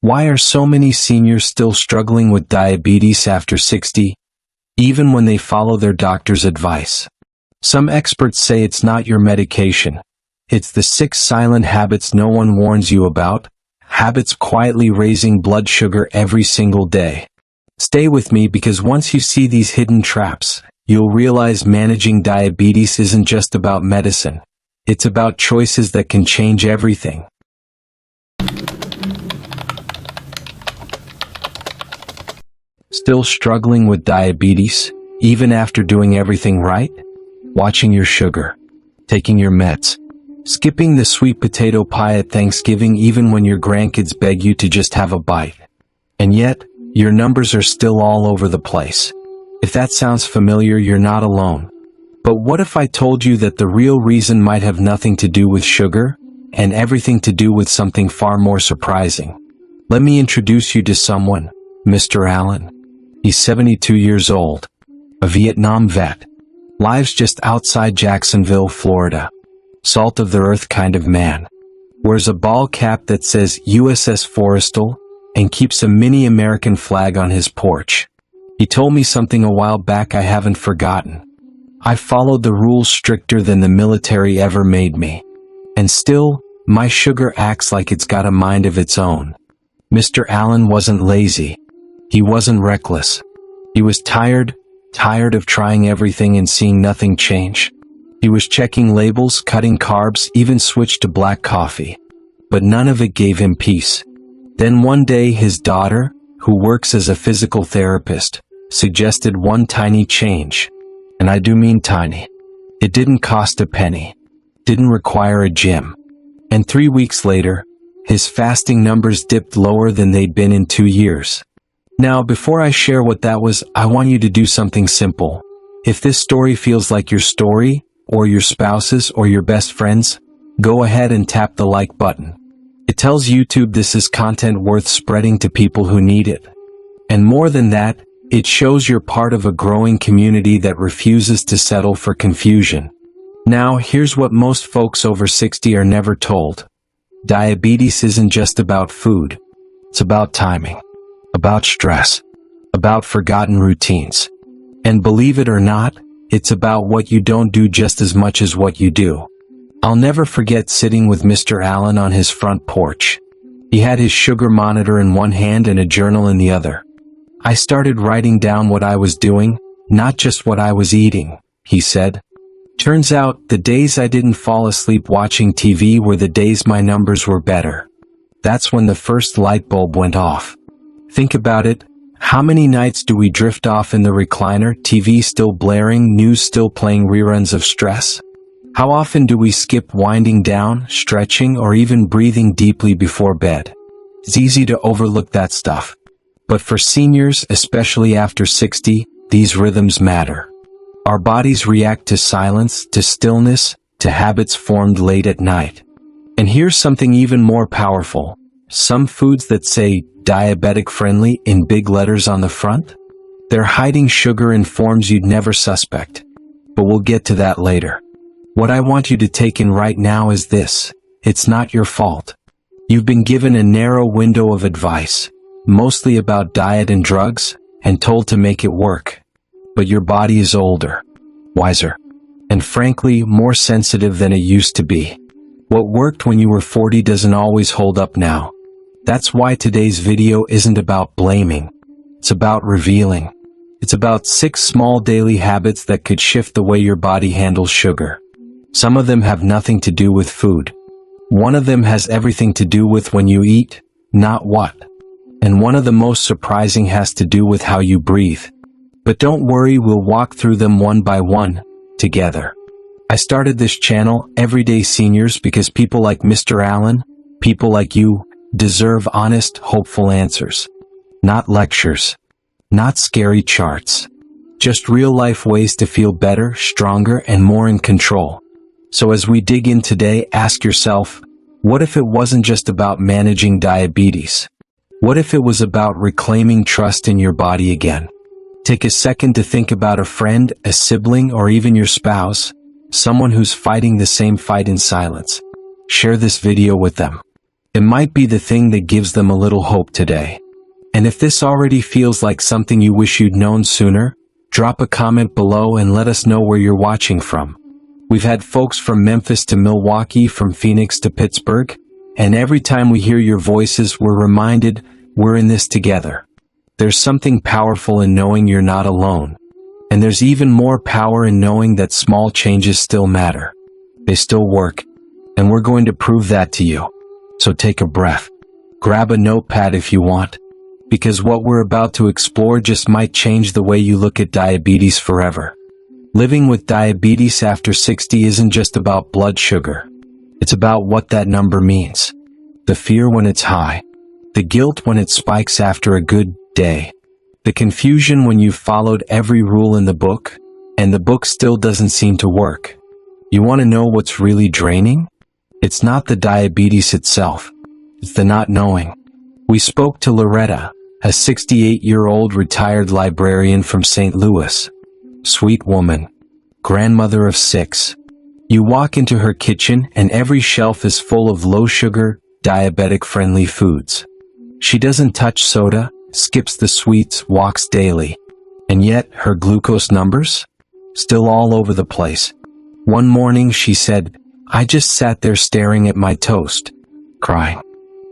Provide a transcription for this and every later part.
Why are so many seniors still struggling with diabetes after 60, even when they follow their doctor's advice? Some experts say it's not your medication. It's the 6 silent habits no one warns you about, habits quietly raising blood sugar every single day. Stay with me, because once you see these hidden traps, you'll realize managing diabetes isn't just about medicine. It's about choices that can change everything. Still struggling with diabetes, even after doing everything right? Watching your sugar, taking your meds, skipping the sweet potato pie at Thanksgiving even when your grandkids beg you to just have a bite. And yet, your numbers are still all over the place. If that sounds familiar, you're not alone. But what if I told you that the real reason might have nothing to do with sugar, and everything to do with something far more surprising? Let me introduce you to someone, Mr. Allen. He's 72 years old, a Vietnam vet, lives just outside Jacksonville, Florida. Salt of the earth kind of man. Wears a ball cap that says USS Forrestal and keeps a mini American flag on his porch. He told me something a while back I haven't forgotten. I followed the rules stricter than the military ever made me. And still, my sugar acts like it's got a mind of its own. Mr. Allen wasn't lazy. He wasn't reckless. He was tired of trying everything and seeing nothing change. He was checking labels, cutting carbs, even switched to black coffee. But none of it gave him peace. Then one day his daughter, who works as a physical therapist, suggested one tiny change. And I do mean tiny. It didn't cost a penny. Didn't require a gym. And 3 weeks later, his fasting numbers dipped lower than they'd been in 2 years. Now, before I share what that was, I want you to do something simple. If this story feels like your story, or your spouse's, or your best friend's, go ahead and tap the like button. It tells YouTube this is content worth spreading to people who need it. And more than that, it shows you're part of a growing community that refuses to settle for confusion. Now, here's what most folks over 60 are never told. Diabetes isn't just about food. It's about timing, about stress, about forgotten routines. And believe it or not, it's about what you don't do just as much as what you do. I'll never forget sitting with Mr. Allen on his front porch. He had his sugar monitor in one hand and a journal in the other. I started writing down what I was doing, not just what I was eating, he said. Turns out, the days I didn't fall asleep watching TV were the days my numbers were better. That's when the first light bulb went off. Think about it. How many nights do we drift off in the recliner, TV still blaring, news still playing reruns of stress? How often do we skip winding down, stretching, or even breathing deeply before bed? It's easy to overlook that stuff. But for seniors, especially after 60, these rhythms matter. Our bodies react to silence, to stillness, to habits formed late at night. And here's something even more powerful. Some foods that say diabetic friendly in big letters on the front, they're hiding sugar in forms you'd never suspect. But we'll get to that later. What I want you to take in right now is this. It's not your fault. You've been given a narrow window of advice, mostly about diet and drugs, and told to make it work. But your body is older, wiser, and frankly, more sensitive than it used to be. What worked when you were 40 doesn't always hold up now. That's why today's video isn't about blaming. It's about revealing. It's about 6 small daily habits that could shift the way your body handles sugar. Some of them have nothing to do with food. One of them has everything to do with when you eat, not what. And one of the most surprising has to do with how you breathe. But don't worry, we'll walk through them one by one, together. I started this channel, Everyday Seniors, because people like Mr. Allen, people like you, deserve honest, hopeful answers. Not lectures. Not scary charts. Just real-life ways to feel better, stronger, and more in control. So as we dig in today, ask yourself, what if it wasn't just about managing diabetes? What if it was about reclaiming trust in your body again? Take a second to think about a friend, a sibling, or even your spouse, someone who's fighting the same fight in silence. Share this video with them. It might be the thing that gives them a little hope today. And if this already feels like something you wish you'd known sooner, drop a comment below and let us know where you're watching from. We've had folks from Memphis to Milwaukee, from Phoenix to Pittsburgh, and every time we hear your voices, we're reminded we're in this together. There's something powerful in knowing you're not alone. And there's even more power in knowing that small changes still matter. They still work, and we're going to prove that to you. So take a breath. Grab a notepad if you want, because what we're about to explore just might change the way you look at diabetes forever. Living with diabetes after 60 isn't just about blood sugar. It's about what that number means. The fear when it's high. The guilt when it spikes after a good day. The confusion when you've followed every rule in the book, and the book still doesn't seem to work. You want to know what's really draining? It's not the diabetes itself. It's the not knowing. We spoke to Loretta, a 68-year-old retired librarian from St. Louis. Sweet woman. Grandmother of 6. You walk into her kitchen and every shelf is full of low-sugar, diabetic-friendly foods. She doesn't touch soda, skips the sweets, walks daily. And yet, her glucose numbers? Still all over the place. One morning she said, "I just sat there staring at my toast, crying,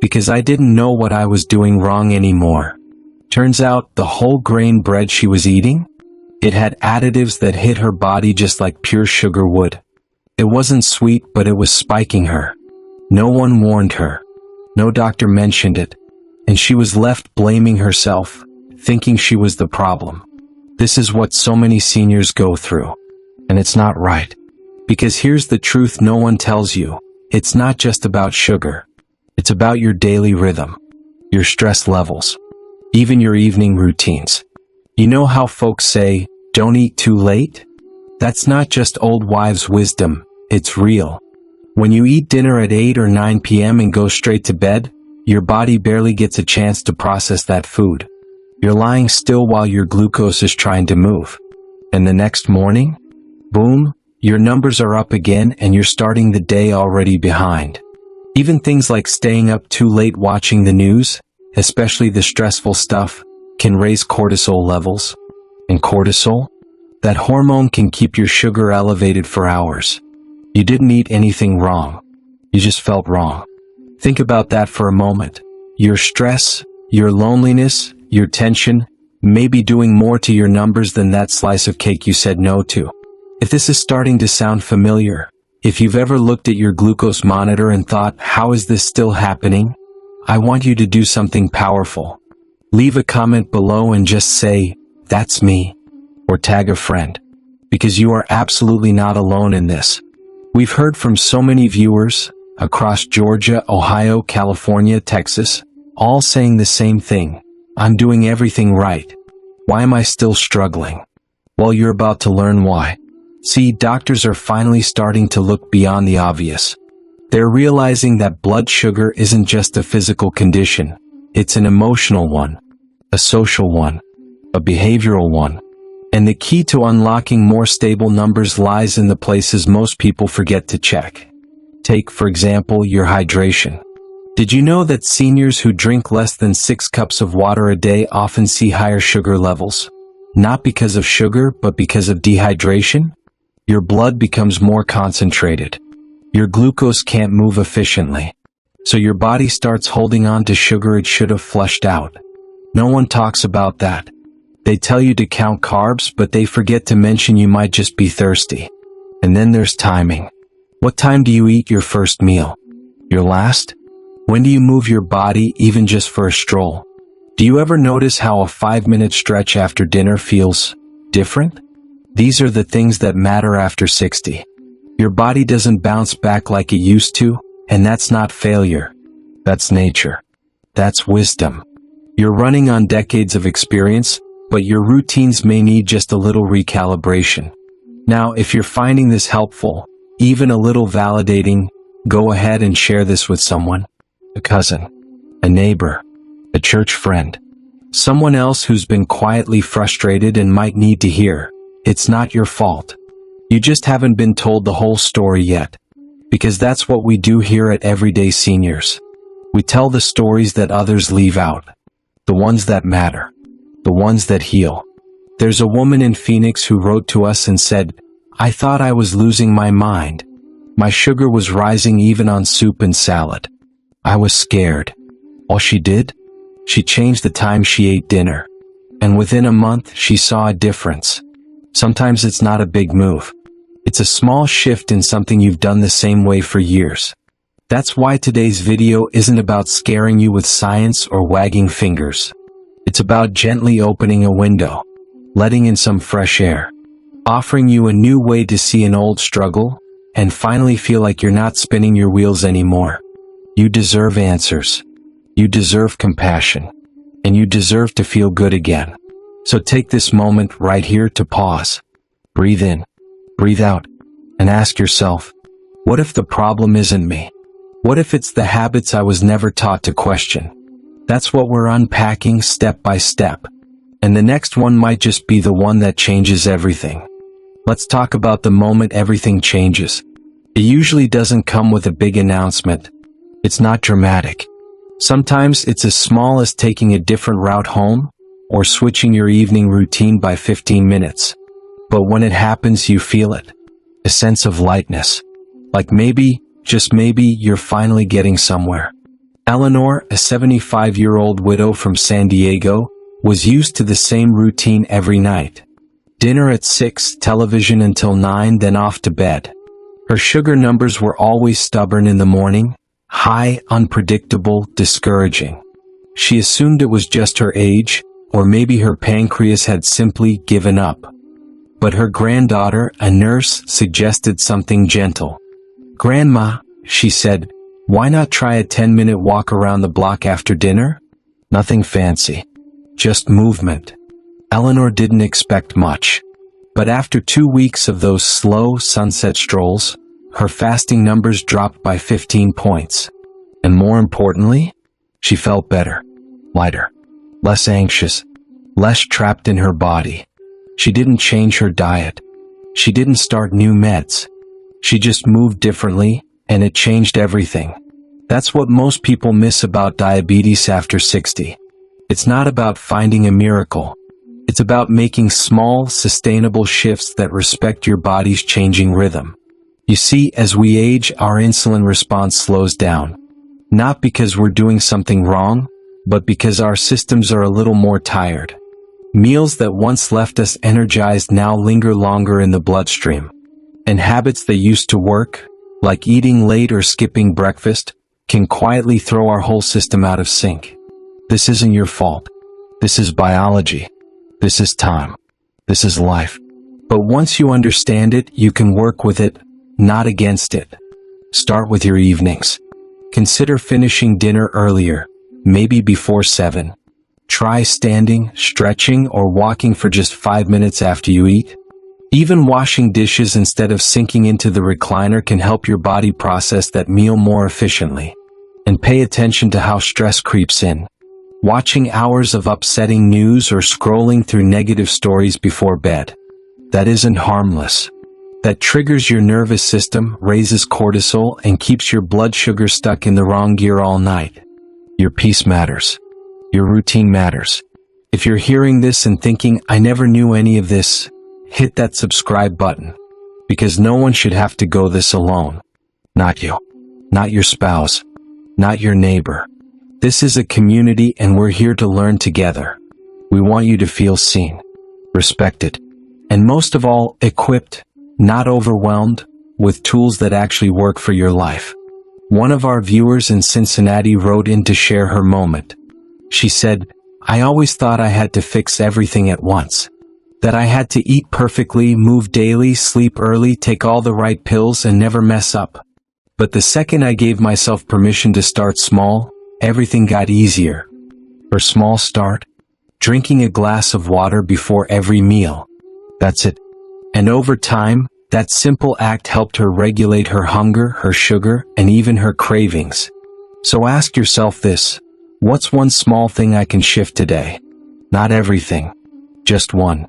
because I didn't know what I was doing wrong anymore." Turns out, the whole grain bread she was eating? It had additives that hit her body just like pure sugar would. It wasn't sweet, but it was spiking her. No one warned her. No doctor mentioned it. And she was left blaming herself, thinking she was the problem. This is what so many seniors go through. And it's not right. Because here's the truth no one tells you. It's not just about sugar. It's about your daily rhythm, your stress levels, even your evening routines. You know how folks say, "Don't eat too late"? That's not just old wives' wisdom, it's real. When you eat dinner at 8 or 9 p.m. and go straight to bed, your body barely gets a chance to process that food. You're lying still while your glucose is trying to move. And the next morning, boom, your numbers are up again and you're starting the day already behind. Even things like staying up too late watching the news, especially the stressful stuff, can raise cortisol levels. And cortisol? That hormone can keep your sugar elevated for hours. You didn't eat anything wrong. You just felt wrong. Think about that for a moment. Your stress, your loneliness, your tension may be doing more to your numbers than that slice of cake you said no to. If this is starting to sound familiar, if you've ever looked at your glucose monitor and thought, "How is this still happening?" I want you to do something powerful. Leave a comment below and just say, "That's me," or tag a friend, because you are absolutely not alone in this. We've heard from so many viewers across Georgia, Ohio, California, Texas, all saying the same thing. "I'm doing everything right. Why am I still struggling?" Well, you're about to learn why. See, doctors are finally starting to look beyond the obvious. They're realizing that blood sugar isn't just a physical condition. It's an emotional one, a social one, a behavioral one. And the key to unlocking more stable numbers lies in the places most people forget to check. Take, for example, your hydration. Did you know that seniors who drink less than 6 cups of water a day often see higher sugar levels? Not because of sugar, but because of dehydration? Your blood becomes more concentrated. Your glucose can't move efficiently. So your body starts holding on to sugar it should have flushed out. No one talks about that. They tell you to count carbs, but they forget to mention you might just be thirsty. And then there's timing. What time do you eat your first meal? Your last? When do you move your body, even just for a stroll? Do you ever notice how a 5-minute stretch after dinner feels different? These are the things that matter after 60. Your body doesn't bounce back like it used to, and that's not failure. That's nature. That's wisdom. You're running on decades of experience, but your routines may need just a little recalibration. Now, if you're finding this helpful, even a little validating, go ahead and share this with someone. A cousin, a neighbor, a church friend, someone else who's been quietly frustrated and might need to hear, it's not your fault. You just haven't been told the whole story yet. Because that's what we do here at Everyday Seniors. We tell the stories that others leave out, the ones that matter, the ones that heal. There's a woman in Phoenix who wrote to us and said, "I thought I was losing my mind. My sugar was rising even on soup and salad. I was scared." All she did? She changed the time she ate dinner. And within a month, she saw a difference. Sometimes it's not a big move. It's a small shift in something you've done the same way for years. That's why today's video isn't about scaring you with science or wagging fingers. It's about gently opening a window, letting in some fresh air, offering you a new way to see an old struggle, and finally feel like you're not spinning your wheels anymore. You deserve answers. You deserve compassion. And you deserve to feel good again. So take this moment right here to pause. Breathe in, breathe out, and ask yourself, what if the problem isn't me? What if it's the habits I was never taught to question? That's what we're unpacking step by step. And the next one might just be the one that changes everything. Let's talk about the moment everything changes. It usually doesn't come with a big announcement. It's not dramatic. Sometimes it's as small as taking a different route home or switching your evening routine by 15 minutes. But when it happens, you feel it. A sense of lightness. Like maybe, just maybe, you're finally getting somewhere. Eleanor, a 75-year-old widow from San Diego, was used to the same routine every night. Dinner at 6, television until 9, then off to bed. Her sugar numbers were always stubborn in the morning, high, unpredictable, discouraging. She assumed it was just her age, or maybe her pancreas had simply given up. But her granddaughter, a nurse, suggested something gentle. "Grandma," she said, "why not try a 10-minute walk around the block after dinner? Nothing fancy. Just movement." Eleanor didn't expect much. But after 2 weeks of those slow sunset strolls, her fasting numbers dropped by 15 points. And more importantly, she felt better, lighter, less anxious, less trapped in her body. She didn't change her diet. She didn't start new meds. She just moved differently, and it changed everything. That's what most people miss about diabetes after 60. It's not about finding a miracle. It's about making small, sustainable shifts that respect your body's changing rhythm. You see, as we age, our insulin response slows down. Not because we're doing something wrong, but because our systems are a little more tired. Meals that once left us energized now linger longer in the bloodstream. And habits that used to work, like eating late or skipping breakfast, can quietly throw our whole system out of sync. This isn't your fault. This is biology. This is time. This is life. But once you understand it, you can work with it, not against it. Start with your evenings. Consider finishing dinner earlier, maybe before 7. Try standing, stretching, or walking for just 5 minutes after you eat. Even washing dishes instead of sinking into the recliner can help your body process that meal more efficiently. And pay attention to how stress creeps in. Watching hours of upsetting news or scrolling through negative stories before bed. That isn't harmless. That triggers your nervous system, raises cortisol, and keeps your blood sugar stuck in the wrong gear all night. Your peace matters. Your routine matters. If you're hearing this and thinking, "I never knew any of this," hit that subscribe button. Because no one should have to go this alone. Not you. Not your spouse. Not your neighbor. This is a community and we're here to learn together. We want you to feel seen, respected, and most of all, equipped, not overwhelmed, with tools that actually work for your life. One of our viewers in Cincinnati wrote in to share her moment. She said, "I always thought I had to fix everything at once. That I had to eat perfectly, move daily, sleep early, take all the right pills, and never mess up. But the second I gave myself permission to start small, everything got easier." Her small start? Drinking a glass of water before every meal. That's it. And over time, that simple act helped her regulate her hunger, her sugar, and even her cravings. So ask yourself this: what's one small thing I can shift today? Not everything. Just one.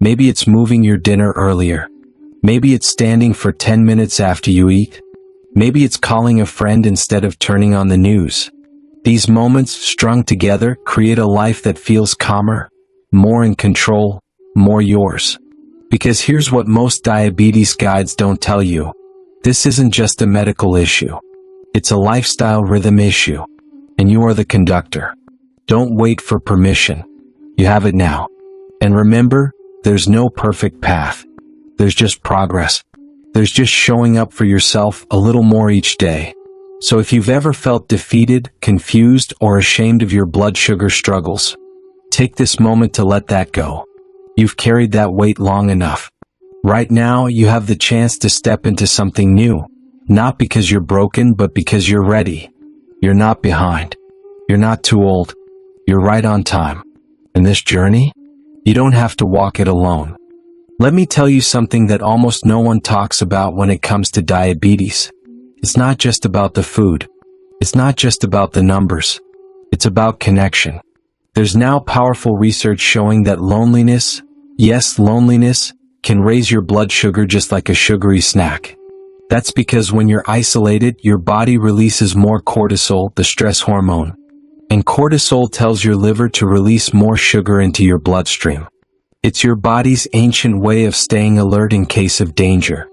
Maybe it's moving your dinner earlier. Maybe it's standing for 10 minutes after you eat. Maybe it's calling a friend instead of turning on the news. These moments, strung together, create a life that feels calmer, more in control, more yours. Because here's what most diabetes guides don't tell you. This isn't just a medical issue. It's a lifestyle rhythm issue. And you are the conductor. Don't wait for permission. You have it now. And remember, there's no perfect path. There's just progress. There's just showing up for yourself a little more each day. So if you've ever felt defeated, confused, or ashamed of your blood sugar struggles, take this moment to let that go. You've carried that weight long enough. Right now, you have the chance to step into something new. Not because you're broken, but because you're ready. You're not behind. You're not too old. You're right on time. And this journey, you don't have to walk it alone. Let me tell you something that almost no one talks about when it comes to diabetes. It's not just about the food. It's not just about the numbers. It's about connection. There's now powerful research showing that loneliness, yes, loneliness, can raise your blood sugar just like a sugary snack. That's because when you're isolated, your body releases more cortisol, the stress hormone. And cortisol tells your liver to release more sugar into your bloodstream. It's your body's ancient way of staying alert in case of danger.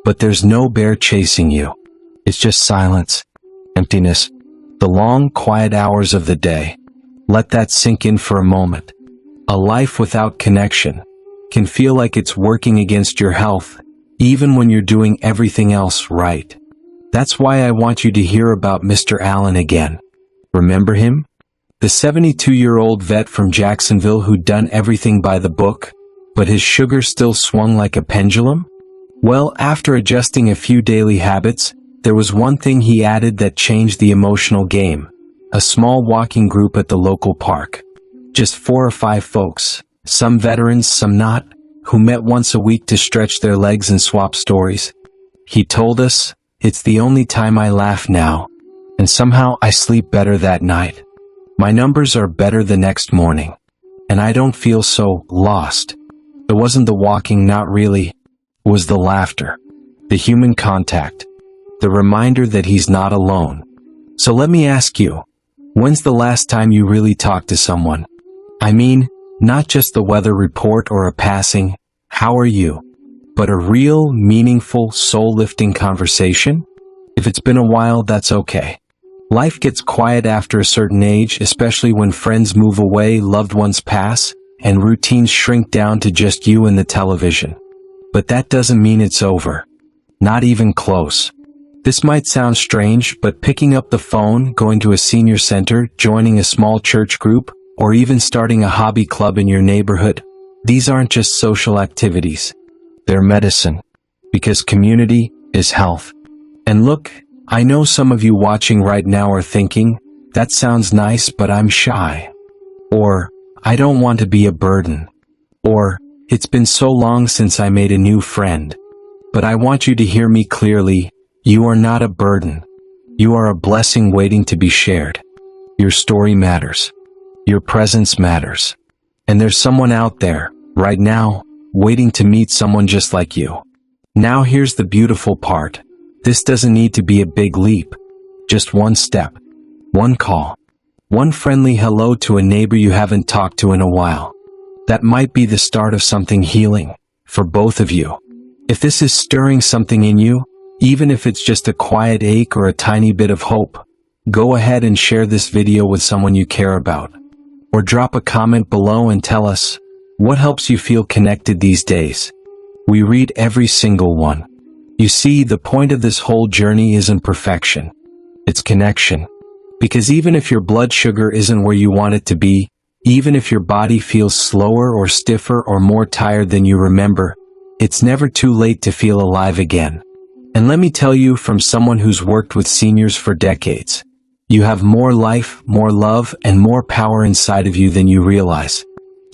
But there's no bear chasing you. It's just silence, emptiness, the long, quiet hours of the day. Let that sink in for a moment. A life without connection can feel like it's working against your health, even when you're doing everything else right. That's why I want you to hear about Mr. Allen again. Remember him? The 72-year-old vet from Jacksonville who'd done everything by the book, but his sugar still swung like a pendulum? Well, after adjusting a few daily habits, there was one thing he added that changed the emotional game. A small walking group at the local park. Just 4 or 5 folks, some veterans, some not, who met once a week to stretch their legs and swap stories. He told us, "It's the only time I laugh now, and somehow I sleep better that night. My numbers are better the next morning, and I don't feel so lost." It wasn't the walking, not really. It was the laughter, the human contact, the reminder that he's not alone. So let me ask you, when's the last time you really talked to someone? I mean, not just the weather report or a passing, "How are you?" but a real, meaningful, soul-lifting conversation? If it's been a while, that's okay. Life gets quiet after a certain age, especially when friends move away, loved ones pass, and routines shrink down to just you and the television. But that doesn't mean it's over. Not even close. This might sound strange, but picking up the phone, going to a senior center, joining a small church group, or even starting a hobby club in your neighborhood, these aren't just social activities. They're medicine. Because community is health. And look, I know some of you watching right now are thinking, "That sounds nice, but I'm shy." Or, "I don't want to be a burden." Or, "It's been so long since I made a new friend." But I want you to hear me clearly. You are not a burden. You are a blessing waiting to be shared. Your story matters. Your presence matters. And there's someone out there, right now, waiting to meet someone just like you. Now here's the beautiful part. This doesn't need to be a big leap. Just one step. One call. One friendly hello to a neighbor you haven't talked to in a while. That might be the start of something healing, for both of you. If this is stirring something in you, even if it's just a quiet ache or a tiny bit of hope, go ahead and share this video with someone you care about. Or drop a comment below and tell us, what helps you feel connected these days? We read every single one. You see, the point of this whole journey isn't perfection. It's connection. Because even if your blood sugar isn't where you want it to be, even if your body feels slower or stiffer or more tired than you remember, it's never too late to feel alive again. And let me tell you from someone who's worked with seniors for decades, you have more life, more love, and more power inside of you than you realize.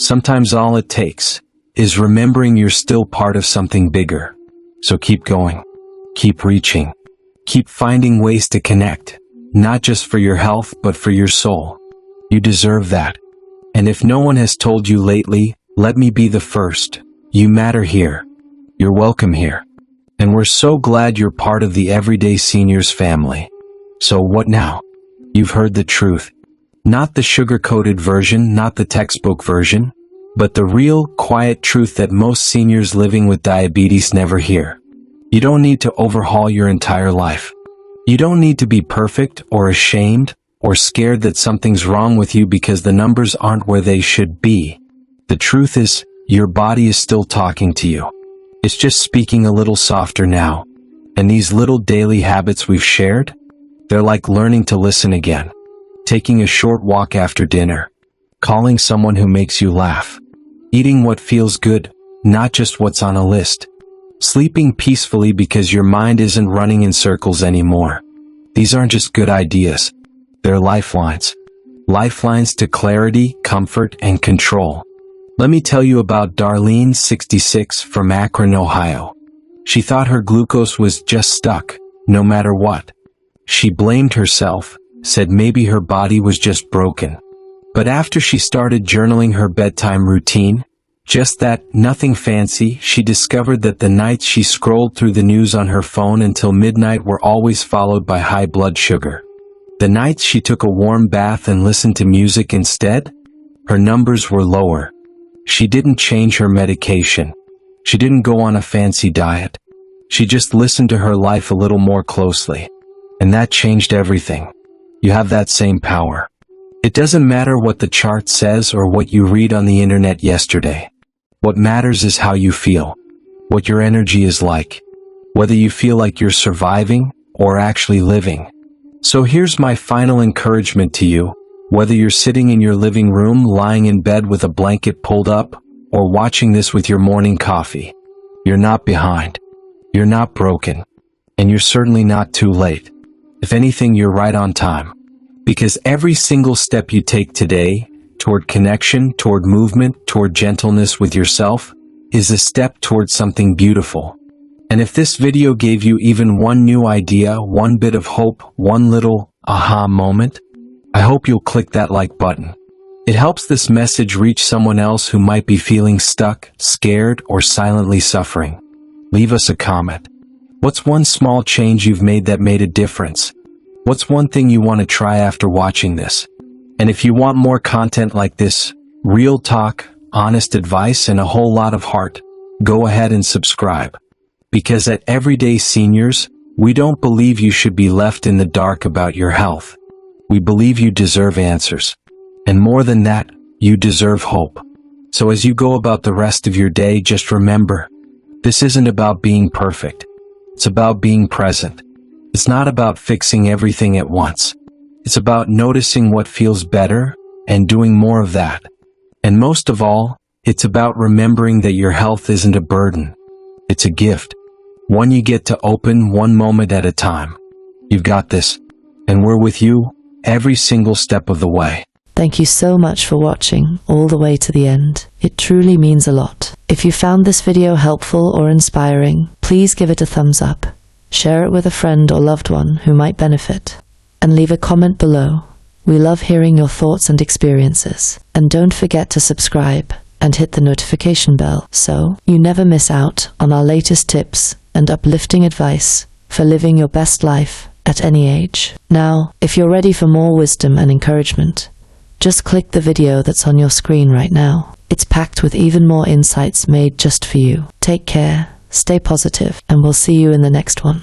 Sometimes all it takes is remembering you're still part of something bigger. So keep going, keep reaching, keep finding ways to connect, not just for your health, but for your soul. You deserve that. And if no one has told you lately, let me be the first. You matter here. You're welcome here. And we're so glad you're part of the Everyday Seniors family. So what now? You've heard the truth. Not the sugar-coated version, not the textbook version, but the real, quiet truth that most seniors living with diabetes never hear. You don't need to overhaul your entire life. You don't need to be perfect or ashamed or scared that something's wrong with you because the numbers aren't where they should be. The truth is, your body is still talking to you. It's just speaking a little softer now. And these little daily habits we've shared, they're like learning to listen again. Taking a short walk after dinner. Calling someone who makes you laugh. Eating what feels good, not just what's on a list. Sleeping peacefully because your mind isn't running in circles anymore. These aren't just good ideas. They're lifelines. Lifelines to clarity, comfort, and control. Let me tell you about Darlene, 66, from Akron, Ohio. She thought her glucose was just stuck, no matter what. She blamed herself, said maybe her body was just broken. But after she started journaling her bedtime routine, just that, nothing fancy, she discovered that the nights she scrolled through the news on her phone until midnight were always followed by high blood sugar. The nights she took a warm bath and listened to music instead, her numbers were lower. She didn't change her medication. She didn't go on a fancy diet. She just listened to her life a little more closely. And that changed everything. You have that same power. It doesn't matter what the chart says or what you read on the internet yesterday. What matters is how you feel, what your energy is like, whether you feel like you're surviving or actually living. So here's my final encouragement to you, whether you're sitting in your living room, lying in bed with a blanket pulled up, or watching this with your morning coffee. You're not behind. You're not broken. And you're certainly not too late. If anything, you're right on time. Because every single step you take today, toward connection, toward movement, toward gentleness with yourself, is a step toward something beautiful. And if this video gave you even one new idea, one bit of hope, one little aha moment, I hope you'll click that like button. It helps this message reach someone else who might be feeling stuck, scared, or silently suffering. Leave us a comment. What's one small change you've made that made a difference? What's one thing you want to try after watching this? And if you want more content like this, real talk, honest advice, and a whole lot of heart, go ahead and subscribe. Because at Everyday Seniors, we don't believe you should be left in the dark about your health. We believe you deserve answers. And more than that, you deserve hope. So as you go about the rest of your day, just remember, this isn't about being perfect. It's about being present. It's not about fixing everything at once. It's about noticing what feels better and doing more of that. And most of all, it's about remembering that your health isn't a burden. It's a gift. One you get to open one moment at a time. You've got this. And we're with you every single step of the way. Thank you so much for watching all the way to the end. It truly means a lot. If you found this video helpful or inspiring, please give it a thumbs up. Share it with a friend or loved one who might benefit. And leave a comment below. We love hearing your thoughts and experiences. And don't forget to subscribe and hit the notification bell so you never miss out on our latest tips and uplifting advice for living your best life at any age. Now, if you're ready for more wisdom and encouragement, just click the video that's on your screen right now. It's packed with even more insights made just for you. Take care, stay positive, and we'll see you in the next one.